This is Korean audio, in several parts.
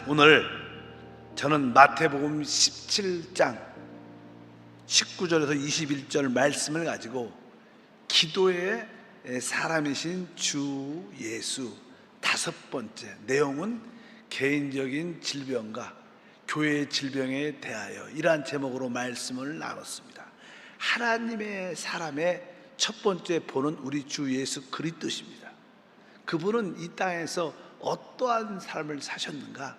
오늘 저는 마태복음 17장 19절에서 21절 말씀을 가지고 기도의 사람이신 주 예수 다섯 번째 내용은 개인적인 질병과 교회의 질병에 대하여 이러한 제목으로 말씀을 나눴습니다. 하나님의 사람의 첫 번째 본은 우리 주 예수 그리스도십니다. 그분은 이 땅에서 어떠한 삶을 사셨는가?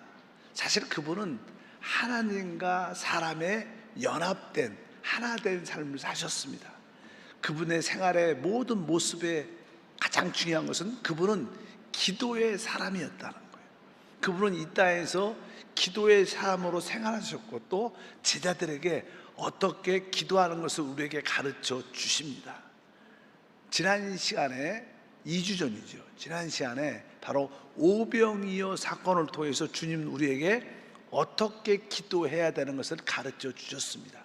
사실 그분은 하나님과 사람의 연합된 하나 된 삶을 사셨습니다. 그분의 생활의 모든 모습에 가장 중요한 것은 그분은 기도의 사람이었다는 거예요. 그분은 이 땅에서 기도의 사람으로 생활하셨고 또 제자들에게 어떻게 기도하는 것을 우리에게 가르쳐 주십니다. 지난 시간에 2주 전이죠. 지난 시간에 바로 오병이어 사건을 통해서 주님 우리에게 어떻게 기도해야 되는 것을 가르쳐 주셨습니다.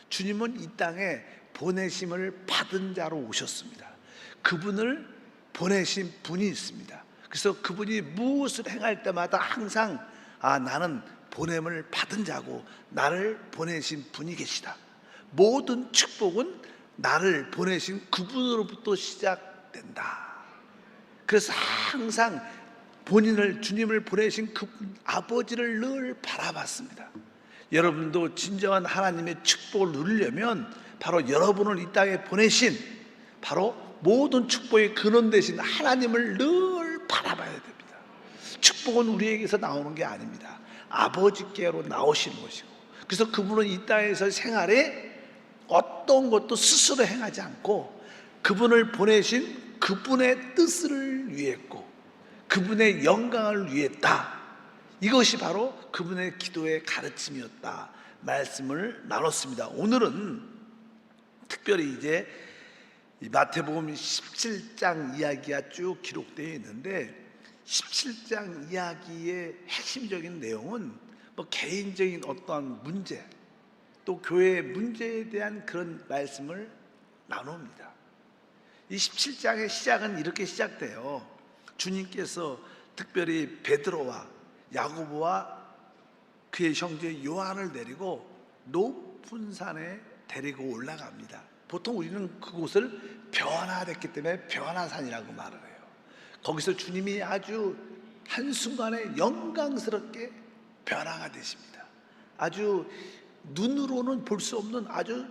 주님은 이 땅에 보내심을 받은 자로 오셨습니다. 그분을 보내신 분이 있습니다. 그래서 그분이 무엇을 행할 때마다 항상 나는 보냄을 받은 자고 나를 보내신 분이 계시다. 모든 축복은 나를 보내신 그분으로부터 시작된다. 그래서 항상 본인을 주님을 보내신 그 아버지를 늘 바라봤습니다. 여러분도 진정한 하나님의 축복을 누리려면 바로 여러분을 이 땅에 보내신 바로 모든 축복의 근원 되신 하나님을 늘 바라봐야 됩니다. 축복은 우리에게서 나오는 게 아닙니다. 아버지께로 나오시는 것이고, 그래서 그분은 이 땅에서 생활에 어떤 것도 스스로 행하지 않고 그분을 보내신 그분의 뜻을 위했고 그분의 영광을 위했다. 이것이 바로 그분의 기도의 가르침이었다 말씀을 나눴습니다. 오늘은 특별히 이제 마태복음 17장 이야기가 쭉 기록되어 있는데 17장 이야기의 핵심적인 내용은 개인적인 어떠한 문제 또 교회의 문제에 대한 그런 말씀을 나눕니다. 이 17장의 시작은 이렇게 시작돼요. 주님께서 특별히 베드로와 야고보와 그의 형제 요한을 데리고 높은 산에 데리고 올라갑니다. 보통 우리는 그곳을 변화됐기 때문에 변화산이라고 말을 해요. 거기서 주님이 아주 한순간에 영광스럽게 변화가 되십니다. 아주 눈으로는 볼 수 없는 아주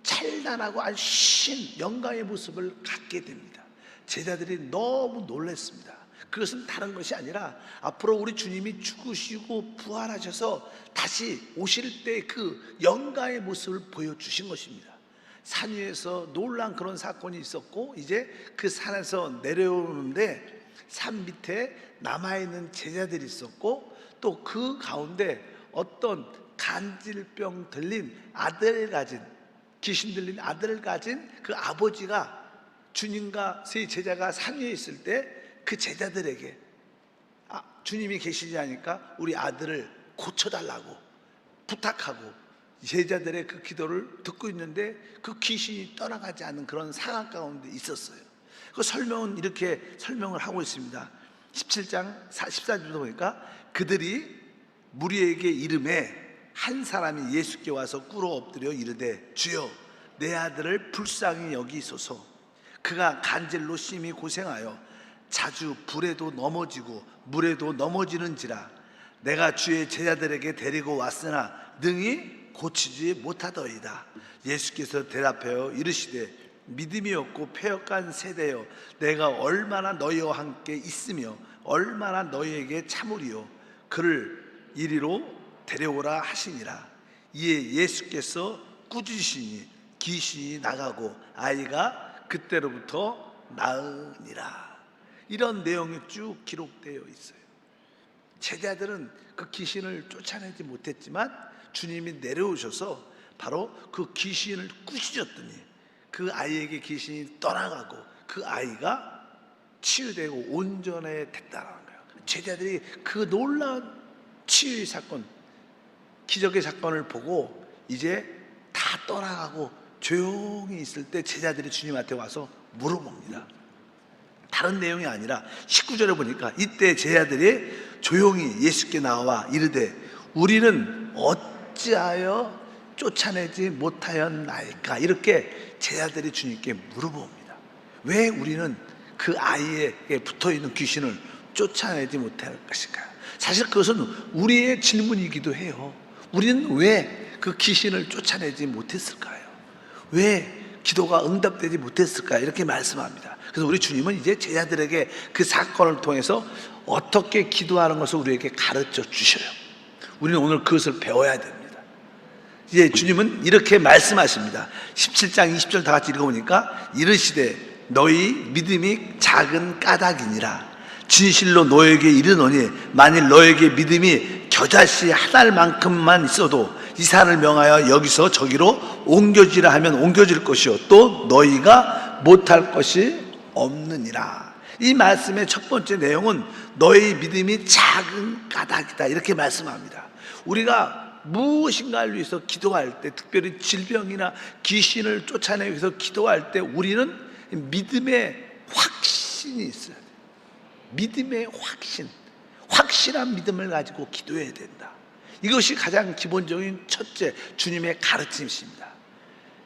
찬란하고 아주 신 영광의 모습을 갖게 됩니다. 제자들이 너무 놀랐습니다. 그것은 다른 것이 아니라 앞으로 우리 주님이 죽으시고 부활하셔서 다시 오실 때 그 영광의 모습을 보여주신 것입니다. 산 위에서 놀란 그런 사건이 있었고 이제 그 산에서 내려오는데 산 밑에 남아있는 제자들이 있었고 또 그 가운데 어떤 간질병 들린 아들을 가진 귀신 들린 아들을 가진 그 아버지가 주님과 세 제자가 산 위에 있을 때 그 제자들에게 주님이 계시지 않으니까 우리 아들을 고쳐달라고 부탁하고 제자들의 그 기도를 듣고 있는데 그 귀신이 떠나가지 않는 그런 상황 가운데 있었어요. 그 설명은 이렇게 설명을 하고 있습니다. 17장 14절부터 보니까 그들이 무리에게 이르매 한 사람이 예수께 와서 꿇어 엎드려 이르되 주여 내 아들을 불쌍히 여기소서. 그가 간질로 심히 고생하여 자주 불에도 넘어지고 물에도 넘어지는지라. 내가 주의 제자들에게 데리고 왔으나 능히 고치지 못하더이다. 예수께서 대답하여 이르시되 믿음이 없고 패역한 세대여 내가 얼마나 너희와 함께 있으며 얼마나 너희에게 참으리요. 그를 이리로 데려오라 하시니라. 이에 예수께서 꾸짖으시니 귀신이 나가고 아이가 그때로부터 나으니라. 이런 내용이 쭉 기록되어 있어요. 제자들은 그 귀신을 쫓아내지 못했지만 주님이 내려오셔서 바로 그 귀신을 꾸짖었더니 그 아이에게 귀신이 떠나가고 그 아이가 치유되고 온전해 됐다는 거예요. 제자들이 그 놀라운 치유의 사건, 기적의 사건을 보고 이제 다 떠나가고 조용히 있을 때 제자들이 주님한테 와서 물어봅니다. 다른 내용이 아니라 19절에 보니까 이때 제자들이 조용히 예수께 나와 이르되 우리는 어찌하여 쫓아내지 못하였나이까? 이렇게 제자들이 주님께 물어봅니다. 왜 우리는 그 아이에게 붙어있는 귀신을 쫓아내지 못할 것일까요? 사실 그것은 우리의 질문이기도 해요. 우리는 왜 그 귀신을 쫓아내지 못했을까요? 왜 기도가 응답되지 못했을까요? 이렇게 말씀합니다. 그래서 우리 주님은 이제 제자들에게 그 사건을 통해서 어떻게 기도하는 것을 우리에게 가르쳐 주셔요. 우리는 오늘 그것을 배워야 됩니다. 이제 주님은 이렇게 말씀하십니다. 17장 20절 다 같이 읽어보니까 이르시되 너희 믿음이 작은 까닭이니라. 진실로 너에게 이르노니 만일 너에게 믿음이 겨자씨 한 알만큼만 있어도 이 산을 명하여 여기서 저기로 옮겨지라 하면 옮겨질 것이요 또 너희가 못할 것이 없느니라. 이 말씀의 첫 번째 내용은 너희 믿음이 작은 까닭이다 이렇게 말씀합니다. 우리가 무엇인가를 위해서 기도할 때, 특별히 질병이나 귀신을 쫓아내기 위해서 기도할 때 우리는 믿음의 확신이 있어야 돼요. 믿음의 확신, 확실한 믿음을 가지고 기도해야 된다. 이것이 가장 기본적인 첫째 주님의 가르침이십니다.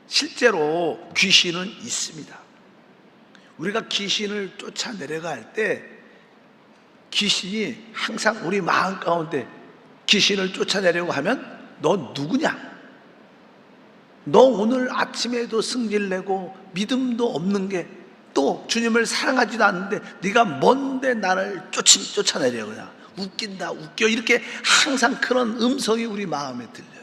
실제로 귀신은 있습니다. 우리가 귀신을 쫓아내려갈 때 귀신이 항상 우리 마음 가운데 귀신을 쫓아내려고 하면 너 누구냐? 너 오늘 아침에도 승질내고 믿음도 없는 게 또 주님을 사랑하지도 않는데 네가 뭔데 나를 쫓아내려고 그냥 웃긴다 웃겨 이렇게 항상 그런 음성이 우리 마음에 들려요.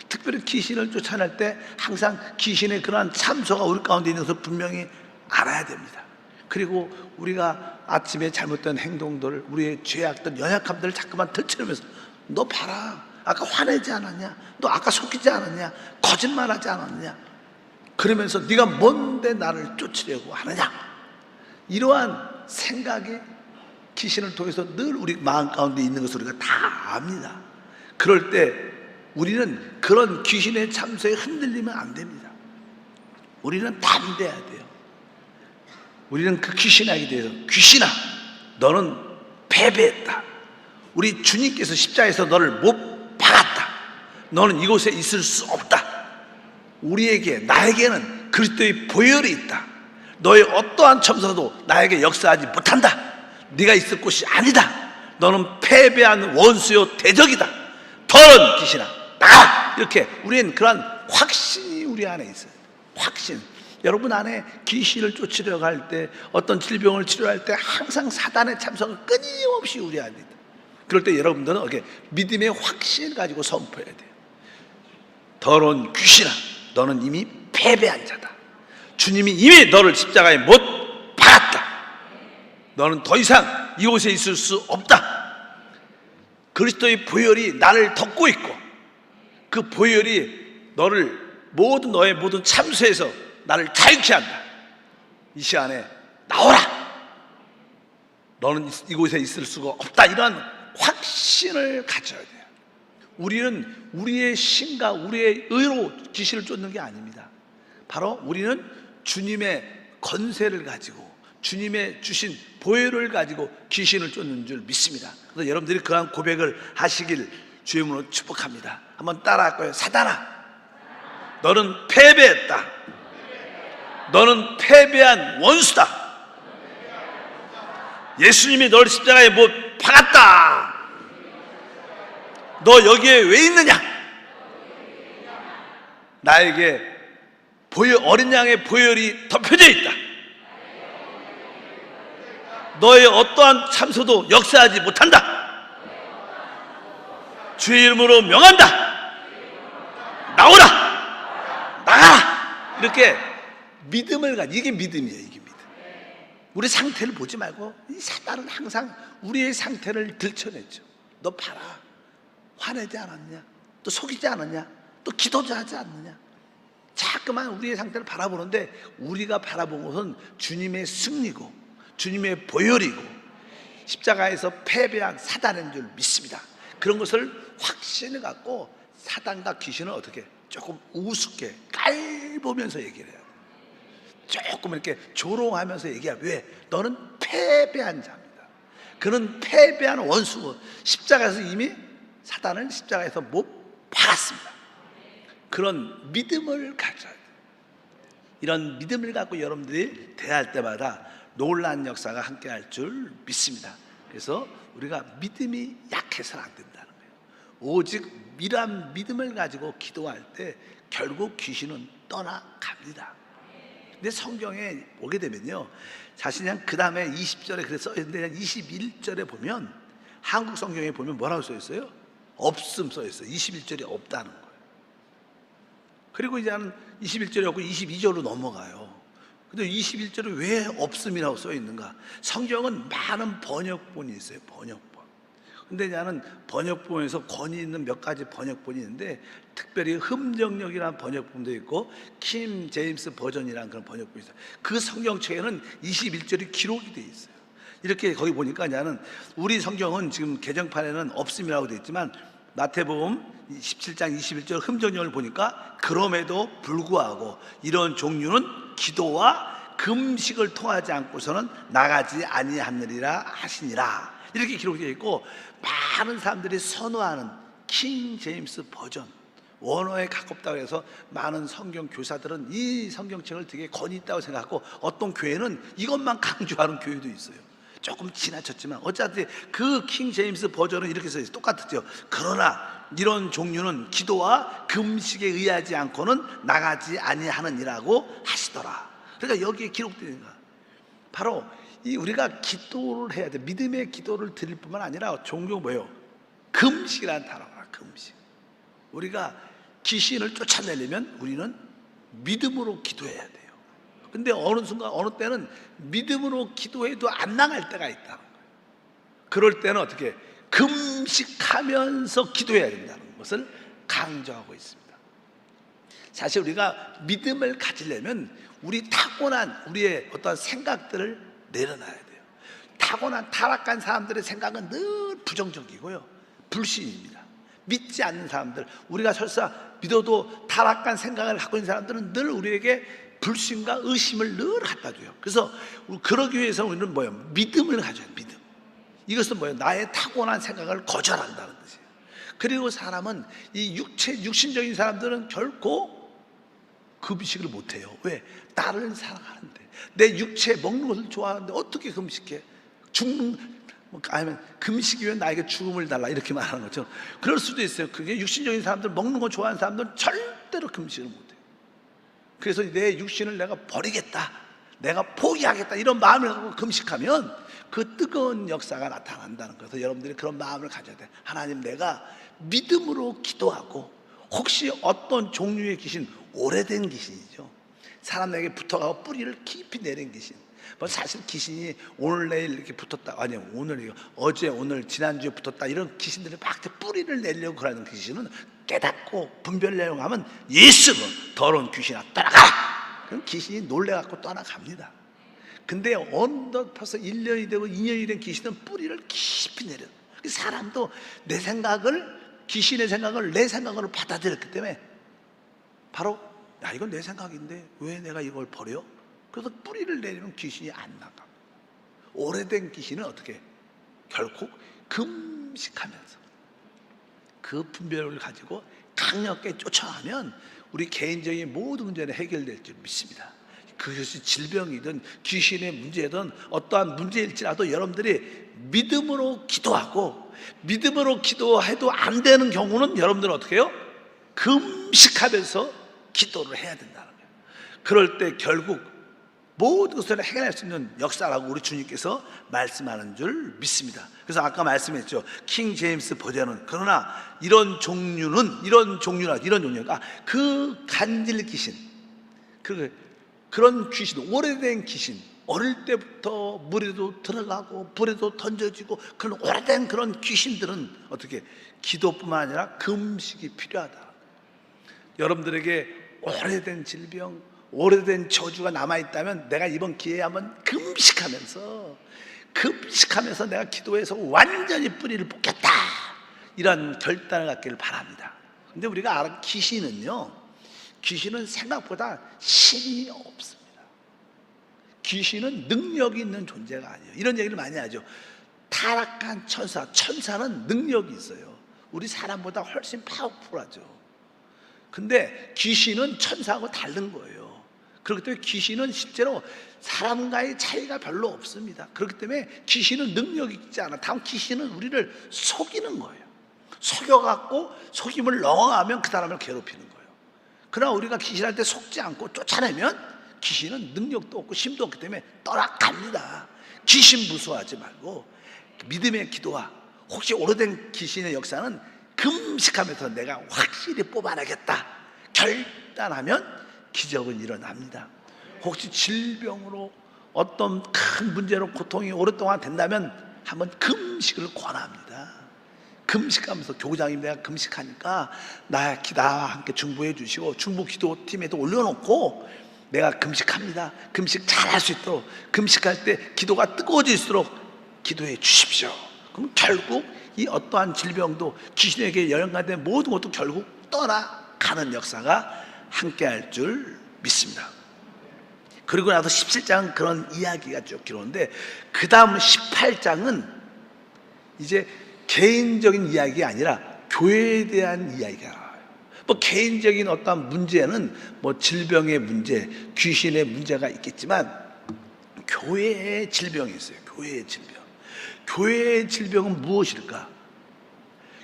특별히 귀신을 쫓아낼 때 항상 귀신의 그러한 참소가 우리 가운데 있는 것을 분명히 알아야 됩니다. 그리고 우리가 아침에 잘못된 행동들, 우리의 죄악들, 연약함들을 자꾸만 들춰내면서 너 봐라, 아까 화내지 않았냐? 너 아까 속이지 않았냐? 거짓말하지 않았냐? 그러면서 네가 뭔데 나를 쫓으려고 하느냐? 이러한 생각이 귀신을 통해서 늘 우리 마음 가운데 있는 것을 우리가 다 압니다. 그럴 때 우리는 그런 귀신의 참소에 흔들리면 안 됩니다. 우리는 담대해야 돼요. 우리는 그 귀신에게 대해서 귀신아 너는 패배했다. 우리 주님께서 십자가에서 너를 못 박았다. 너는 이곳에 있을 수 없다. 우리에게 나에게는 그리스도의 보혈이 있다. 너의 어떠한 첨사도 나에게 역사하지 못한다. 네가 있을 곳이 아니다. 너는 패배한 원수요 대적이다. 더러운 귀신아 나가. 이렇게 우리는 그러한 확신이 우리 안에 있어요. 확신. 여러분 안에 귀신을 쫓으려 갈 때, 어떤 질병을 치료할 때 항상 사단의 참석은 끊임없이 우리 안에 있다. 그럴 때 여러분들은 이렇게 믿음의 확신을 가지고 선포해야 돼요. 더러운 귀신아 너는 이미 패배한 자다. 주님이 이미 너를 십자가에 못 박았다. 너는 더 이상 이곳에 있을 수 없다. 그리스도의 보혈이 나를 덮고 있고 그 보혈이 너를 너의 모든 참수에서 나를 자유케 한다. 이 시간에 나오라. 너는 이곳에 있을 수가 없다. 이러한 확신을 가져야 돼요. 우리는 우리의 신과 우리의 의로 귀신을 쫓는 게 아닙니다. 바로 우리는 주님의 권세를 가지고 주님의 주신 보혈을 가지고 귀신을 쫓는 줄 믿습니다. 그래서 여러분들이 그러한 고백을 하시길 주의 이름으로 축복합니다. 한번 따라할 거예요. 사단아 너는 패배했다. 너는 패배한 원수다. 예수님이 너를 십자가에 못 박았다. 너 여기에 왜 있느냐? 나에게 어린 양의 보혈이 덮여져 있다. 너의 어떠한 참소도 역사하지 못한다. 주의 이름으로 명한다. 나오라. 나가라. 이렇게 믿음을 이게 믿음이에요. 이게 믿음. 우리 상태를 보지 말고 이 사단은 항상 우리의 상태를 들춰냈죠. 너 봐라. 화내지 않았냐? 또 속이지 않았냐? 또 기도도 하지 않느냐? 자꾸만 우리의 상태를 바라보는데 우리가 바라본 것은 주님의 승리고 주님의 보혈이고 십자가에서 패배한 사단인 줄 믿습니다. 그런 것을 확신을 갖고 사단과 귀신은 어떻게 조금 우습게 깔보면서 얘기를 해요. 조금 이렇게 조롱하면서 얘기하면 왜? 너는 패배한 자입니다. 그는 패배한 원수고 십자가에서 이미 사단을 십자가에서 못 박았습니다. 그런 믿음을 가져야 돼요. 이런 믿음을 갖고 여러분들이 대할 때마다 놀라운 역사가 함께할 줄 믿습니다. 그래서 우리가 믿음이 약해서는 안 된다는 거예요. 오직 이러한 믿음을 가지고 기도할 때 결국 귀신은 떠나갑니다. 근데 성경에 오게 되면요, 자신이 그 다음에 20절에 그래서 21절에 보면, 한국 성경에 보면 뭐라고 써 있어요? 없음 써 있어요. 21절이 없다는 거예요. 그리고 이제 한 21절이 없고 22절로 넘어가요. 근데 21절에 왜 없음이라고 써 있는가? 성경은 많은 번역본이 있어요. 번역본. 근데 나는 번역본에서 권위 있는 몇 가지 번역본이 있는데, 특별히 흠정역이라는 번역본도 있고 킴 제임스 버전이라는 그런 번역본이 있어요. 그 성경책에는 21절이 기록이 돼 있어요. 이렇게 거기 보니까 나는 우리 성경은 지금 개정판에는 없음이라고 돼 있지만, 마태복음 17장 21절 흠정역을 보니까 그럼에도 불구하고 이런 종류는 기도와 금식을 통하지 않고서는 나가지 아니하느니라 하시니라, 이렇게 기록되어 있고, 많은 사람들이 선호하는 킹 제임스 버전, 원어에 가깝다고 해서 많은 성경 교사들은 이 성경책을 되게 권위 있다고 생각하고, 어떤 교회는 이것만 강조하는 교회도 있어요. 조금 지나쳤지만 어차피 그 킹 제임스 버전은 이렇게 써 있어요. 똑같죠. 그러나 이런 종류는 기도와 금식에 의하지 않고는 나가지 아니하느니라고 하시더라. 그러니까 여기에 기록되는 거야. 바로 이 우리가 기도를 해야 돼. 믿음의 기도를 드릴 뿐만 아니라 종종 뭐예요? 금식이라는 단어가, 금식. 우리가 귀신을 쫓아내려면 우리는 믿음으로 기도해야 돼요. 근데 어느 순간 어느 때는 믿음으로 기도해도 안 나갈 때가 있다는 거예요. 그럴 때는 어떻게? 금식하면서 기도해야 된다는 것을 강조하고 있습니다. 사실 우리가 믿음을 가지려면 우리 타고난 우리의 어떤 생각들을 내려놔야 돼요. 타고난 타락한 사람들의 생각은 늘 부정적이고요, 불신입니다. 믿지 않는 사람들, 우리가 설사 믿어도 타락한 생각을 갖고 있는 사람들은 늘 우리에게 불신과 의심을 늘 갖다 줘요. 그래서 그러기 위해서 우리는 뭐예요? 믿음을 가져요. 믿음. 이것은 뭐예요? 나의 타고난 생각을 거절한다는 뜻이에요. 그리고 사람은 이 육신적인 사람들은 결코 금식을 못해요. 왜? 나를 사랑하는데, 내 육체 먹는 것을 좋아하는데 어떻게 금식해? 아니면 금식이 왜 나에게 죽음을 달라, 이렇게 말하는 거죠. 그럴 수도 있어요. 그게 육신적인 사람들, 먹는 거 좋아하는 사람들은 절대로 금식을 못해요. 그래서 내 육신을 내가 버리겠다, 내가 포기하겠다, 이런 마음을 갖고 금식하면 그 뜨거운 역사가 나타난다는 거예요. 그래서 여러분들이 그런 마음을 가져야 돼요. 하나님, 내가 믿음으로 기도하고, 혹시 어떤 종류의 귀신, 오래된 귀신이죠, 사람에게 붙어가고 뿌리를 깊이 내린 귀신, 뭐 사실 귀신이 오늘 내일 이렇게 붙었다, 아니 오늘 어제 오늘 지난주에 붙었다, 이런 귀신들이 막 뿌리를 내려고 그러는 귀신은 깨닫고 분별내려고 하면 예수, 더러운 귀신아 떠나가! 그럼 귀신이 놀래갖고 떠나갑니다. 근데 벌써 1년이 되고 2년이 된 귀신은 뿌리를 깊이 내려. 사람도 내 생각을, 귀신의 생각을 내 생각으로 받아들였기 때문에, 바로 야, 이건 내 생각인데 왜 내가 이걸 버려? 그래서 뿌리를 내리면 귀신이 안 나가. 오래된 귀신은 어떻게? 결국 금식하면서 그 분별을 가지고 강력하게 쫓아가면 우리 개인적인 모든 문제는 해결될 줄 믿습니다. 그것이 질병이든 귀신의 문제든 어떠한 문제일지라도 여러분들이 믿음으로 기도하고, 믿음으로 기도해도 안 되는 경우는 여러분들은 어떻게 해요? 금식하면서 기도를 해야 된다는 거예요. 그럴 때 결국 모든 것을 해결할 수 있는 역사라고 우리 주님께서 말씀하는 줄 믿습니다. 그래서 아까 말씀했죠. 킹 제임스 버전은, 그러나 이런 종류는, 이런 종류가 그 간질 귀신, 그런 귀신, 오래된 귀신, 어릴 때부터 물에도 들어가고 불에도 던져지고 그런 오래된 그런 귀신들은 어떻게? 기도뿐만 아니라 금식이 필요하다. 여러분들에게 오래된 질병, 오래된 저주가 남아있다면 내가 이번 기회에 한번 금식하면서 내가 기도해서 완전히 뿌리를 뽑겠다, 이런 결단을 갖기를 바랍니다. 근데 우리가 알아, 귀신은 생각보다 힘이 없습니다. 귀신은 능력이 있는 존재가 아니에요. 이런 얘기를 많이 하죠. 타락한 천사는 능력이 있어요. 우리 사람보다 훨씬 파워풀하죠. 근데 귀신은 천사하고 다른 거예요. 그렇기 때문에 귀신은 실제로 사람과의 차이가 별로 없습니다. 그렇기 때문에 귀신은 능력이 있지 않아. 다만 귀신은 우리를 속이는 거예요. 속여갖고 속임을 넘어가면 그 사람을 괴롭히는 거예요. 그러나 우리가 귀신한테 속지 않고 쫓아내면 귀신은 능력도 없고 힘도 없기 때문에 떠나갑니다. 귀신 무서워하지 말고 믿음의 기도와 혹시 오래된 귀신의 역사는 금식하면서 내가 확실히 뽑아내겠다 결단하면 기적은 일어납니다. 혹시 질병으로 어떤 큰 문제로 고통이 오랫동안 된다면 한번 금식을 권합니다. 금식하면서 교구장님 내가 금식하니까 나와 함께 중보해 주시고 중보 기도팀에도 올려놓고 내가 금식합니다. 금식 잘할 수 있도록 금식할 때 기도가 뜨거워질수록 기도해 주십시오. 그럼 결국 이 어떠한 질병도 귀신에게 연관된 모든 것도 결국 떠나가는 역사가 함께할 줄 믿습니다. 그리고 나서 17장은 그런 이야기가 쭉 기록하는데 그 다음 18장은 이제 개인적인 이야기가 아니라 교회에 대한 이야기가 나와요. 뭐 개인적인 어떤 문제는 뭐 질병의 문제, 귀신의 문제가 있겠지만 교회의 질병이 있어요. 교회의 질병. 교회의 질병은 무엇일까?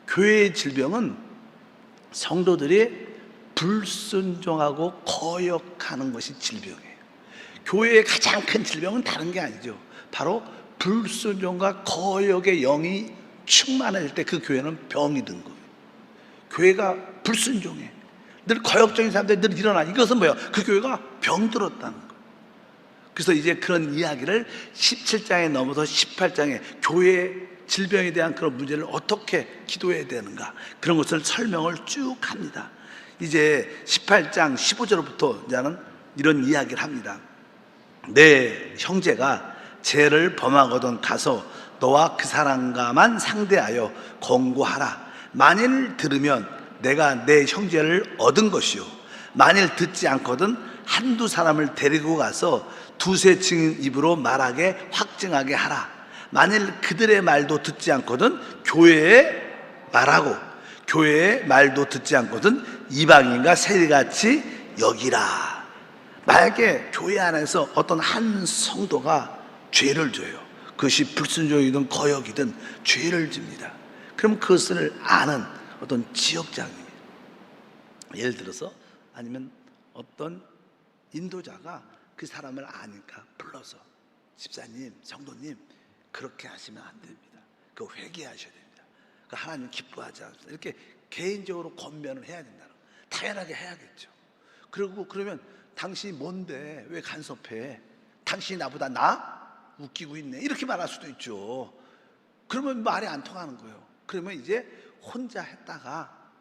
교회의 질병은 성도들이 불순종하고 거역하는 것이 질병이에요. 교회의 가장 큰 질병은 다른 게 아니죠. 바로 불순종과 거역의 영이 충만할 때 그 교회는 병이 든 거예요. 교회가 불순종해. 늘 거역적인 사람들이 늘 일어나. 이것은 뭐예요? 그 교회가 병들었다는 거예요. 그래서 이제 그런 이야기를 17장에 넘어서 18장에 교회의 질병에 대한 그런 문제를 어떻게 기도해야 되는가 그런 것을 설명을 쭉 합니다. 이제 18장 15절부터 이제는 이런 이야기를 합니다. 내 형제가 죄를 범하거든 가서 너와 그 사람과만 상대하여 권고하라. 만일 들으면 내가 내 형제를 얻은 것이요 만일 듣지 않거든 한두 사람을 데리고 가서 두세 증인 입으로 말하게 확증하게 하라. 만일 그들의 말도 듣지 않거든 교회에 말하고 교회의 말도 듣지 않거든 이방인과 세리같이 여기라. 만약에 교회 안에서 어떤 한 성도가 죄를 져요. 그것이 불순종이든 거역이든 죄를 집니다. 그럼 그것을 아는 어떤 지역장입니다. 예를 들어서 아니면 어떤 인도자가 그 사람을 아니까 불러서 집사님, 성도님 그렇게 하시면 안 됩니다. 그거 회개하셔야 됩니다. 그 하나님 기뻐하지 않습니다. 이렇게 개인적으로 권면을 해야 된다는 거. 당연하게 해야겠죠. 그리고 그러면 당신이 뭔데 왜 간섭해? 당신이 나보다 웃기고 있네 이렇게 말할 수도 있죠. 그러면 말이 안 통하는 거예요. 그러면 이제 혼자 했다가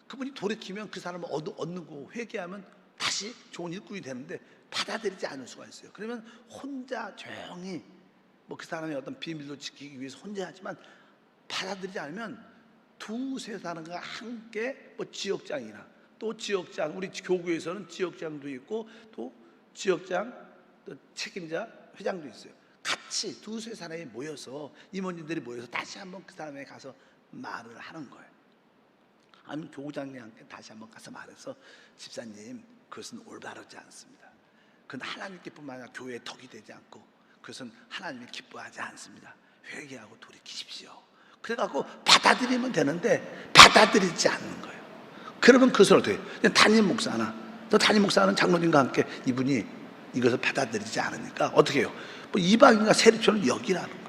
그분이 돌이키면 그 사람을 얻는 거 회개하면 다시 좋은 일꾼이 되는데 받아들이지 않을 수가 있어요. 그러면 혼자 조용히 뭐 그 사람의 어떤 비밀도 지키기 위해서 혼자 하지만 받아들이지 않으면 두세 사람과 함께 뭐 지역장이나 또 지역장 우리 교구에서는 지역장도 있고 또 지역장 또 책임자 회장도 있어요. 같이 두세 사람이 모여서 임원님들이 모여서 다시 한번 그 사람에 가서 말을 하는 거예요. 아니면 교구장님한테 다시 한번 가서 말해서 집사님 그것은 올바르지 않습니다. 그건 하나님께뿐만 아니라 교회의 덕이 되지 않고 그것은 하나님이 기뻐하지 않습니다. 회개하고 돌이키십시오. 그래갖고 받아들이면 되는데 받아들이지 않는 거예요. 그러면 그것을 어떻게 해요? 담임 목사나 또 담임 목사는 장로님과 함께 이분이 이것을 받아들이지 않으니까 어떻게 해요? 뭐 이방인과 세리처럼 여기라는 거예요.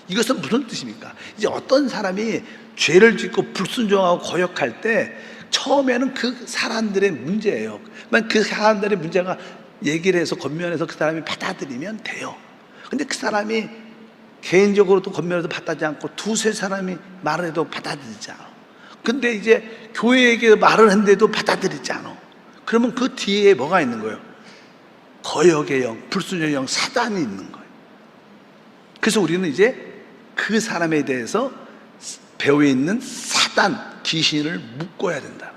이것은 무슨 뜻입니까? 이제 어떤 사람이 죄를 짓고 불순종하고 거역할 때 처음에는 그 사람들의 문제예요. 그 사람들의 문제가 얘기를 해서 권면해서 그 사람이 받아들이면 돼요. 근데 그 사람이 개인적으로도 권면해서 받아들이지 않고 두세 사람이 말을 해도 받아들이지 않아. 근데 이제 교회에게 말을 했는데도 받아들이지 않아. 그러면 그 뒤에 뭐가 있는 거예요? 거역의 영, 불순종의 영, 사단이 있는 거예요. 그래서 우리는 이제 그 사람에 대해서 배후에 있는 사단, 귀신을 묶어야 된다.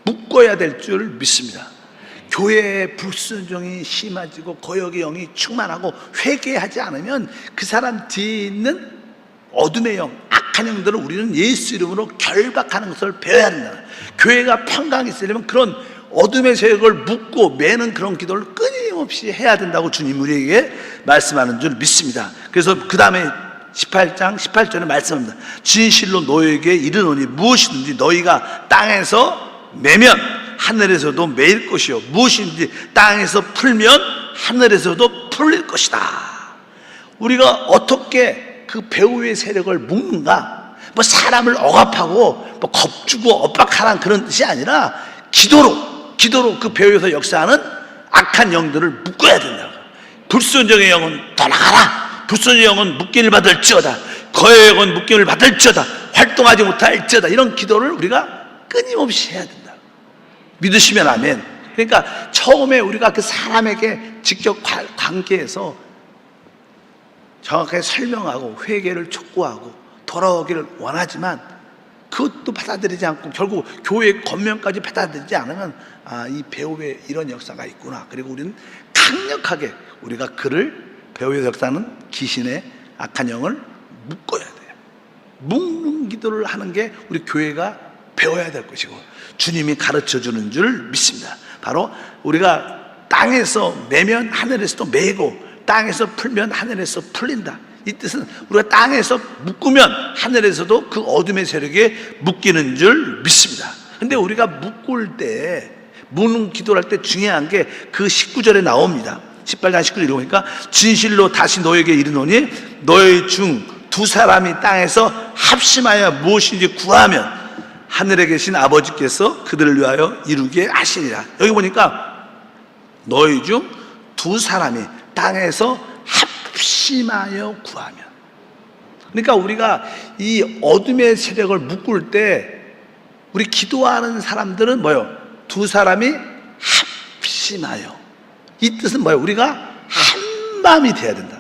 묶어야 될 줄 믿습니다. 교회의 불순종이 심해지고 거역의 영이 충만하고 회개하지 않으면 그 사람 뒤에 있는 어둠의 영, 악한 영들을 우리는 예수 이름으로 결박하는 것을 배워야 된다. 교회가 평강이 있으려면 그런 어둠의 세력을 묶고 매는 그런 기도를 끊임없이 해야 된다고 주님 우리에게 말씀하는 줄 믿습니다. 그래서 그 다음에 18장 18절에 말씀합니다. 진실로 너희에게 이르노니 무엇이든지 너희가 땅에서 매면 하늘에서도 매일 것이요 무엇인지 땅에서 풀면 하늘에서도 풀릴 것이다. 우리가 어떻게 그 배후의 세력을 묶는가? 뭐 사람을 억압하고 뭐 겁주고 엇박하라는 그런 뜻이 아니라 기도로 그 배후에서 역사하는 악한 영들을 묶어야 된다. 불순종의 영은 떠나가라. 불순종의 영은 묶임을 받을지어다. 거의 영은 묶임을 받을지어다. 활동하지 못할지어다. 이런 기도를 우리가 끊임없이 해야 된다. 믿으시면 아멘. 그러니까 처음에 우리가 그 사람에게 직접 관계해서 정확하게 설명하고 회개를 촉구하고 돌아오기를 원하지만 그것도 받아들이지 않고 결국 교회의 겉면까지 받아들이지 않으면 이 배후에 이런 역사가 있구나. 그리고 우리는 강력하게 우리가 그를 배후의 역사는 귀신의 악한 영을 묶어야 돼요. 묶는 기도를 하는 게 우리 교회가 배워야 될 것이고 주님이 가르쳐 주는 줄 믿습니다. 바로 우리가 땅에서 매면 하늘에서도 매고 땅에서 풀면 하늘에서 풀린다. 이 뜻은 우리가 땅에서 묶으면 하늘에서도 그 어둠의 세력에 묶이는 줄 믿습니다. 근데 우리가 묶을 때 묶는 기도를 할 때 중요한 게 그 19절에 나옵니다. 18장 19절 이러니까 진실로 다시 너에게 이르노니 너희 중 두 사람이 땅에서 합심하여 무엇인지 구하면 하늘에 계신 아버지께서 그들을 위하여 이루게 하시리라. 여기 보니까 너희 중 두 사람이 땅에서 합심하여 구하면, 그러니까 우리가 이 어둠의 세력을 묶을 때 우리 기도하는 사람들은 뭐예요? 두 사람이 합심하여. 이 뜻은 뭐예요? 우리가 한 마음이 돼야 된다.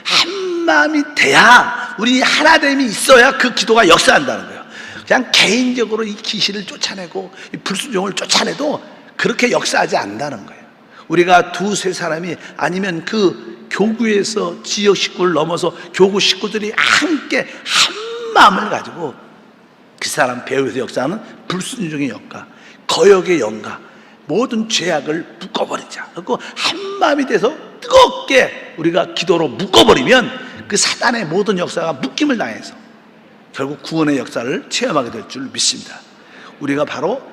한 마음이 돼야, 우리 하나됨이 있어야 그 기도가 역사한다는 거예요. 그냥 개인적으로 이 귀신을 쫓아내고 이 불순종을 쫓아내도 그렇게 역사하지 않는다는 거예요. 우리가 두세 사람이 아니면 그 교구에서 지역 식구를 넘어서 교구 식구들이 함께 한 마음을 가지고 그 사람 배후에서 역사하는 불순종의 영과 거역의 영과 모든 죄악을 묶어버리자. 그리고 한 마음이 돼서 뜨겁게 우리가 기도로 묶어버리면 그 사단의 모든 역사가 묶임을 당해서 결국 구원의 역사를 체험하게 될 줄 믿습니다. 우리가 바로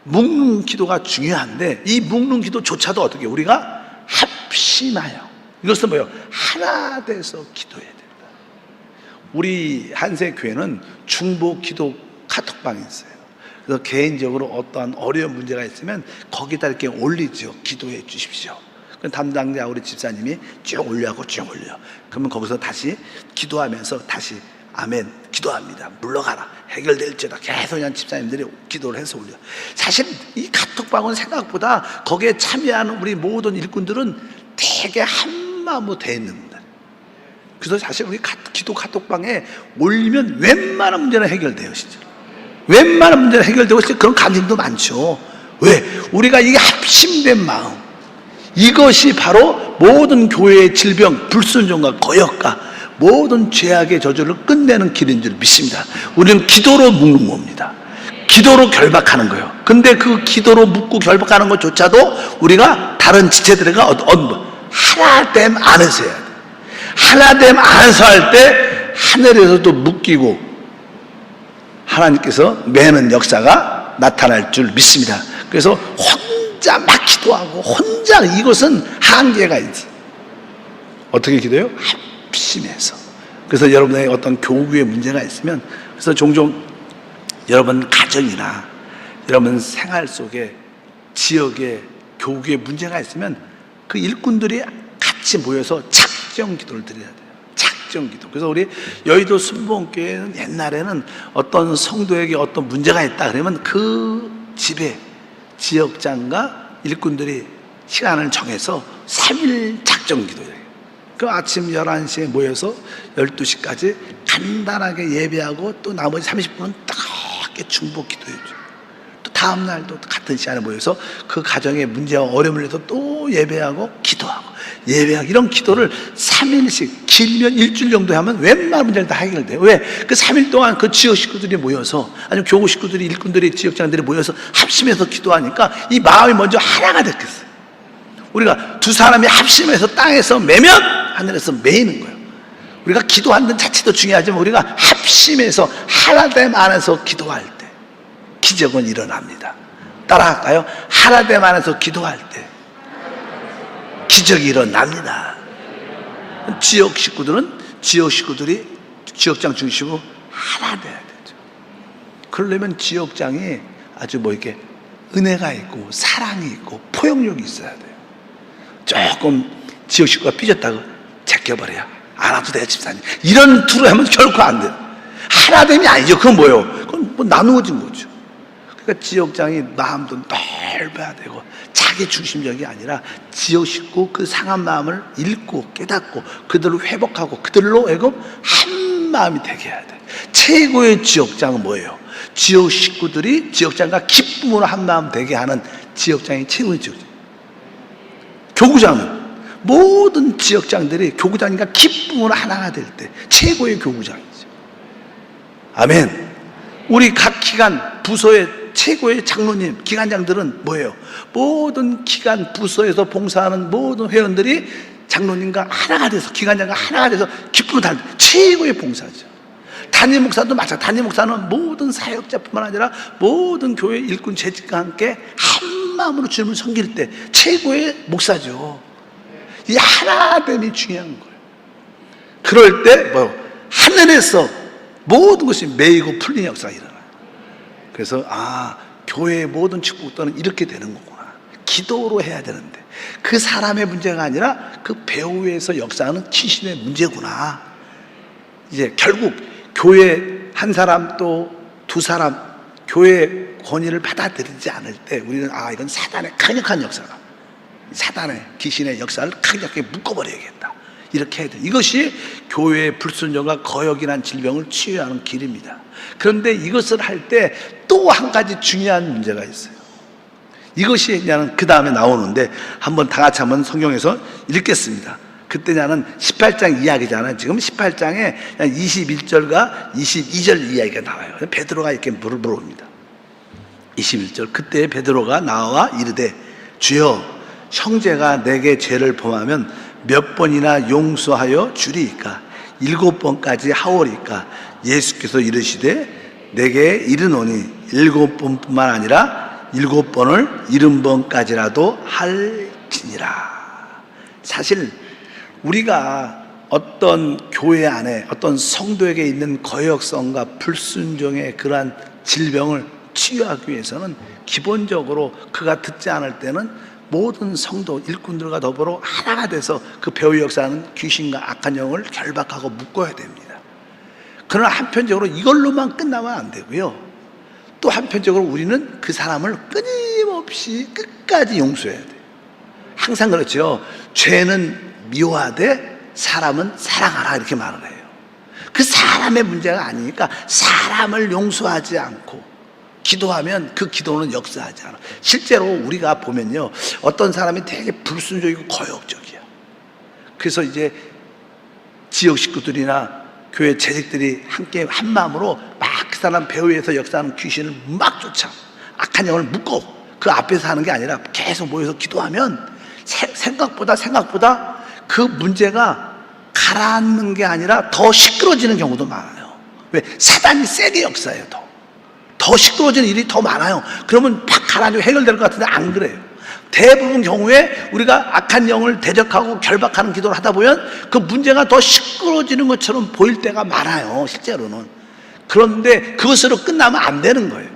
묶는 기도가 중요한데 이 묶는 기도조차도 어떻게 우리가 합심하여, 이것은 뭐예요? 하나 돼서 기도해야 된다. 우리 한세교회는 중보 기도 카톡방이 있어요. 그래서 개인적으로 어떠한 어려운 문제가 있으면 거기다 이렇게 올리죠. 기도해 주십시오. 그럼 담당자 우리 집사님이 쭉 올려하고 쭉 올려. 그러면 거기서 다시 기도하면서 다시 아멘 기도합니다. 물러가라. 해결될지어다. 계속 그냥 집사님들이 기도를 해서 올려. 사실 이 카톡방은 생각보다 거기에 참여하는 우리 모든 일꾼들은 되게 한마음으로 돼 있는 분들. 그래서 사실 우리 기도 카톡방에 올리면 웬만한 문제는 해결돼요. 진짜. 웬만한 문제는 해결되고 있어요. 그런 감정도 많죠. 왜? 우리가 이게 합심된 마음, 이것이 바로 모든 교회의 질병, 불순종과 거역과 모든 죄악의 저주를 끝내는 길인 줄 믿습니다. 우리는 기도로 묶는 겁니다. 기도로 결박하는 거예요. 근데 그 기도로 묶고 결박하는 것조차도 우리가 다른 지체들과 하나됨 안에서 해야 돼. 하나됨 안에서 할 때 하늘에서도 묶이고 하나님께서 매는 역사가 나타날 줄 믿습니다. 그래서 혼자 막 기도하고 혼자, 이것은 한계가 있지. 어떻게 기도해요? 합심해서. 그래서 여러분의 어떤 교구에 문제가 있으면, 그래서 종종 여러분 가정이나 여러분 생활 속에 지역에 교구에 문제가 있으면 그 일꾼들이 같이 모여서 작정 기도를 드려야 돼요. 작정 기도. 그래서 우리 여의도 순복음교회는 옛날에는 어떤 성도에게 어떤 문제가 있다 그러면 그 집에 지역장과 일꾼들이 시간을 정해서 3일 작정 기도예요. 그 아침 11시에 모여서 12시까지 간단하게 예배하고 또 나머지 30분은 뜨겁게 중보 기도해줘요. 또 다음 날도 같은 시간에 모여서 그 가정의 문제와 어려움을 위해서 또 예배하고 기도하고 예배하고, 이런 기도를 3일씩, 길면 일주일 정도 하면 웬만한 문제를 다 해결돼요. 왜? 그 3일 동안 그 지역 식구들이 모여서, 아니면 교구 식구들이, 일꾼들이, 지역장들이 모여서 합심해서 기도하니까 이 마음이 먼저 하나가 됐겠어요. 우리가 두 사람이 합심해서 땅에서 매면 하늘에서 매이는 거예요. 우리가 기도하는 자체도 중요하지만 우리가 합심해서 하나됨 안에서 기도할 때 기적은 일어납니다. 따라할까요? 하나됨 안에서 기도할 때 기적이 일어납니다. 지역 식구들이 지역장 중심으로 하나 돼야 되죠. 그러려면 지역장이 아주 이렇게 은혜가 있고 사랑이 있고 포용력이 있어야 돼요. 조금 지역 식구가 삐졌다고 제껴버려요. 안 와도 돼요, 집사님. 이런 투로 하면 결코 안 돼요. 하나됨이 아니죠. 그건 뭐예요? 그건 나누어진 거죠. 그러니까 지역장이 마음도 넓어야 되고 자기 중심적이 아니라 지역 식구 그 상한 마음을 읽고 깨닫고 그들을 회복하고 그들로 한 마음이 되게 해야 돼. 최고의 지역장은 뭐예요? 지역 식구들이 지역장과 기쁨으로 한 마음 되게 하는 지역장이 최고의 지역장. 교구장은 모든 지역장들이 교구장과 기쁨으로 하나가 될 때 최고의 교구장이죠. 아멘. 우리 각 기관 부서의 최고의 장로님, 기관장들은 뭐예요? 모든 기관 부서에서 봉사하는 모든 회원들이 장로님과 하나가 돼서, 기관장과 하나가 돼서 기쁨을 다는 최고의 봉사죠. 담임 목사도 마찬가지. 담임 목사는 모든 사역자뿐만 아니라 모든 교회 일꾼 재직과 함께 한 마음으로 주님을 섬길 때 최고의 목사죠. 이 하나됨이 중요한 거예요. 그럴 때 하늘에서 모든 것이 매이고 풀리는 역사가 일어나요. 그래서 교회의 모든 축복들은 이렇게 되는 거구나. 기도로 해야 되는데 그 사람의 문제가 아니라 그 배후에서 역사하는 귀신의 문제구나. 이제 결국 교회 한 사람 또 두 사람 교회 권위를 받아들이지 않을 때 우리는 이건 사단의 강력한 역사가, 사단의 귀신의 역사를 강력하게 묶어버려야겠다. 이렇게 해야 돼. 이것이 교회의 불순종과 거역이라는 질병을 치유하는 길입니다. 그런데 이것을 할 때 또 한 가지 중요한 문제가 있어요. 이것이 그냥 그 다음에 나오는데 한번 다 같이 한번 성경에서 읽겠습니다. 그때 나는 18장 이야기잖아요. 지금 18장에 21절과 22절 이야기가 나와요. 베드로가 이렇게 물어봅니다. 21절, 그때 베드로가 나와 이르되 주여, 형제가 내게 죄를 범하면 몇 번이나 용서하여 주리이까? 7번까지 하오리까? 예수께서 이르시되 내게 이르노니 7번뿐만 아니라 7번을 70번까지라도 할지니라. 사실 우리가 어떤 교회 안에 어떤 성도에게 있는 거역성과 불순종의 그러한 질병을 치유하기 위해서는 기본적으로 그가 듣지 않을 때는 모든 성도 일꾼들과 더불어 하나가 돼서 그 배후의 역사하는 귀신과 악한 영을 결박하고 묶어야 됩니다. 그러나 한편적으로 이걸로만 끝나면 안 되고요, 또 한편적으로 우리는 그 사람을 끊임없이 끝까지 용서해야 돼요. 항상 그렇죠. 죄는 미워하되 사람은 사랑하라, 이렇게 말을 해요. 그 사람의 문제가 아니니까 사람을 용서하지 않고 기도하면 그 기도는 역사하지 않아. 실제로 우리가 보면요, 어떤 사람이 되게 불순종이고 거역적이야. 그래서 이제 지역 식구들이나 교회 재직들이 함께 한 마음으로 막 그 사람 배후에서 역사하는 귀신을 막 쫓아 악한 영을 묶고 그 앞에서 하는 게 아니라 계속 모여서 기도하면 생각보다 그 문제가 가라앉는 게 아니라 더 시끄러지는 경우도 많아요. 왜? 사단이 세게 역사해요. 더 시끄러지는 일이 더 많아요. 그러면 팍 가라앉고 해결될 것 같은데 안 그래요. 대부분 경우에 우리가 악한 영을 대적하고 결박하는 기도를 하다 보면 그 문제가 더 시끄러지는 것처럼 보일 때가 많아요, 실제로는. 그런데 그것으로 끝나면 안 되는 거예요.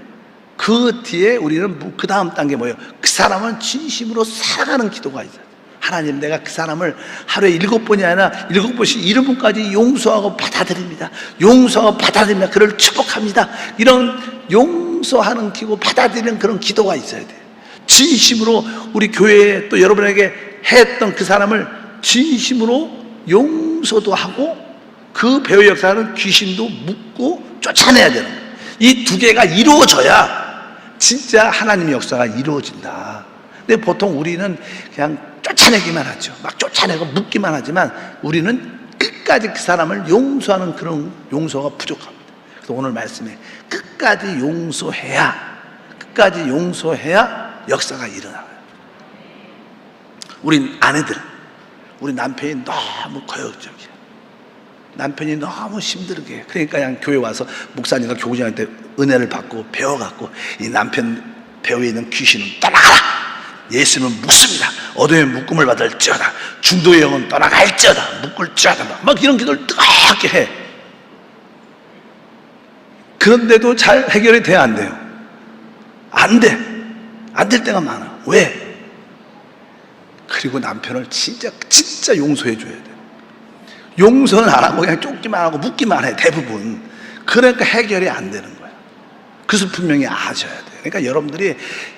그 뒤에 우리는 그 다음 단계 뭐예요? 그 사람은 진심으로 살아가는 기도가 있어요. 하나님, 내가 그 사람을 하루에 7번이 아니라 7번씩 70번까지 용서하고 받아들입니다. 용서하고 받아들입니다. 그를 축복합니다. 이런 용서하는 기도, 받아들이는 그런 기도가 있어야 돼요. 진심으로 우리 교회에 또 여러분에게 했던 그 사람을 진심으로 용서도 하고 그 배후의 역사는 귀신도 묶고 쫓아내야 되는 거예요. 이 두 개가 이루어져야 진짜 하나님의 역사가 이루어진다. 근데 보통 우리는 그냥 쫓아내기만 하죠. 막 쫓아내고 묻기만 하지만 우리는 끝까지 그 사람을 용서하는 그런 용서가 부족합니다. 그래서 오늘 말씀에 끝까지 용서해야 역사가 일어나요. 우리 아내들, 우리 남편이 너무 거역적이야. 남편이 너무 힘들게. 그러니까 그냥 교회 와서 목사님과 교구장한테 은혜를 받고 배워갖고 이 남편 배후에 있는 귀신은 떠나가라. 예수는 묶습니다. 어둠의 묶음을 받을지어다. 중도의 영은 떠나갈지어다. 묶을지어다. 막 이런 기도를 뜨겁게 해. 그런데도 잘 해결이 돼야 안 돼요. 안 돼. 안 될 때가 많아. 왜? 그리고 남편을 진짜 용서해 줘야 돼. 용서는 안 하고 그냥 쫓기만 하고 묻기만 해, 대부분. 그러니까 해결이 안 되는 거야. 그래서 분명히 아셔야 돼. 그러니까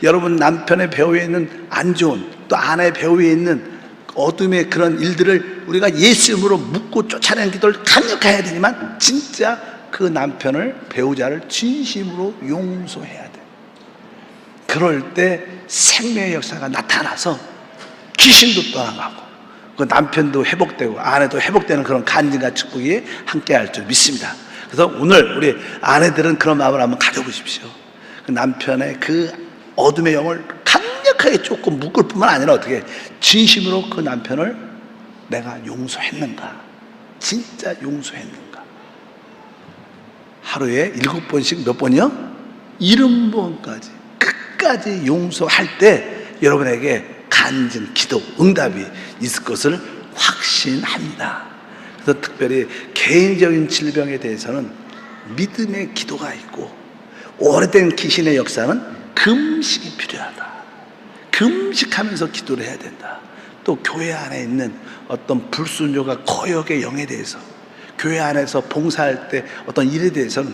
여러분 남편의 배후에 있는 안 좋은, 또 아내 배후에 있는 어둠의 그런 일들을 우리가 예수 이름으로 묻고 쫓아내는 기도를 강력하게 해야 되지만 진짜 그 남편을, 배우자를 진심으로 용서해야 돼. 그럴 때 생명의 역사가 나타나서 귀신도 떠나가고 그 남편도 회복되고 아내도 회복되는 그런 간증과 축복이 함께 할 줄 믿습니다. 그래서 오늘 우리 아내들은 그런 마음을 한번 가져보십시오. 그 남편의 그 어둠의 영을 강력하게 쫓고 묶을 뿐만 아니라 어떻게 진심으로 그 남편을 내가 용서했는가, 진짜 용서했는가. 하루에 7번씩 몇 번이요? 70번까지 끝까지 용서할 때 여러분에게 간증, 기도, 응답이 있을 것을 확신합니다. 그래서 특별히 개인적인 질병에 대해서는 믿음의 기도가 있고 오래된 귀신의 역사는 금식이 필요하다. 금식하면서 기도를 해야 된다. 또 교회 안에 있는 어떤 불순종과 거역의 영에 대해서 교회 안에서 봉사할 때 어떤 일에 대해서는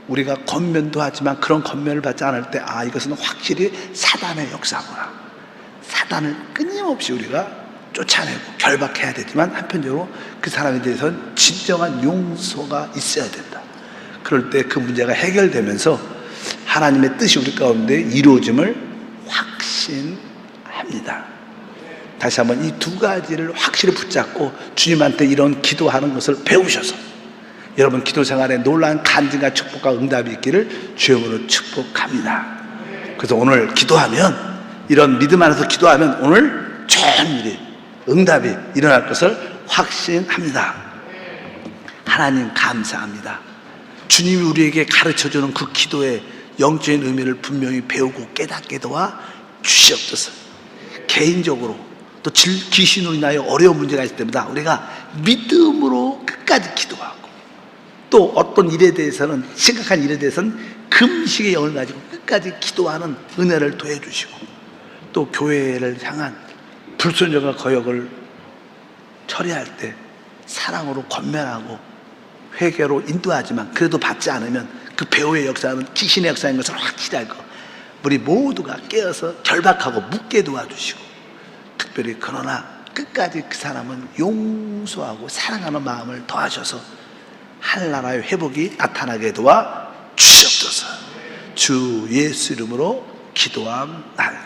우리가 권면도 하지만 그런 권면을 받지 않을 때 이것은 확실히 사단의 역사구나. 사단을 끊임없이 우리가 쫓아내고 결박해야 되지만 한편적으로 그 사람에 대해서는 진정한 용서가 있어야 된다. 그럴 때 그 문제가 해결되면서 하나님의 뜻이 우리 가운데 이루어짐을 확신합니다. 다시 한번 이 두 가지를 확실히 붙잡고 주님한테 이런 기도하는 것을 배우셔서 여러분 기도 생활에 놀라운 간증과 축복과 응답이 있기를 주님으로 축복합니다. 그래서 오늘 기도하면 이런 믿음 안에서 기도하면 오늘 좋은 일이 응답이 일어날 것을 확신합니다. 하나님 감사합니다. 주님이 우리에게 가르쳐주는 그 기도의 영적인 의미를 분명히 배우고 깨닫게 도와 주시옵소서. 개인적으로 또 귀신으로 인하여 어려운 문제가 있을 때마다 우리가 믿음으로 끝까지 기도하고 또 어떤 일에 대해서는 심각한 일에 대해서는 금식의 영을 가지고 끝까지 기도하는 은혜를 더해 주시고 또 교회를 향한 불순종과 거역을 처리할 때 사랑으로 권면하고 회개로 인도하지만 그래도 받지 않으면 그 배후의 역사는 귀신의 역사인 것을 확실히 알고 우리 모두가 깨어서 결박하고 묻게 도와주시고 특별히 그러나 끝까지 그 사람은 용서하고 사랑하는 마음을 더하셔서 하늘나라의 회복이 나타나게 도와 주시옵소서. 주 예수 이름으로 기도함나이다.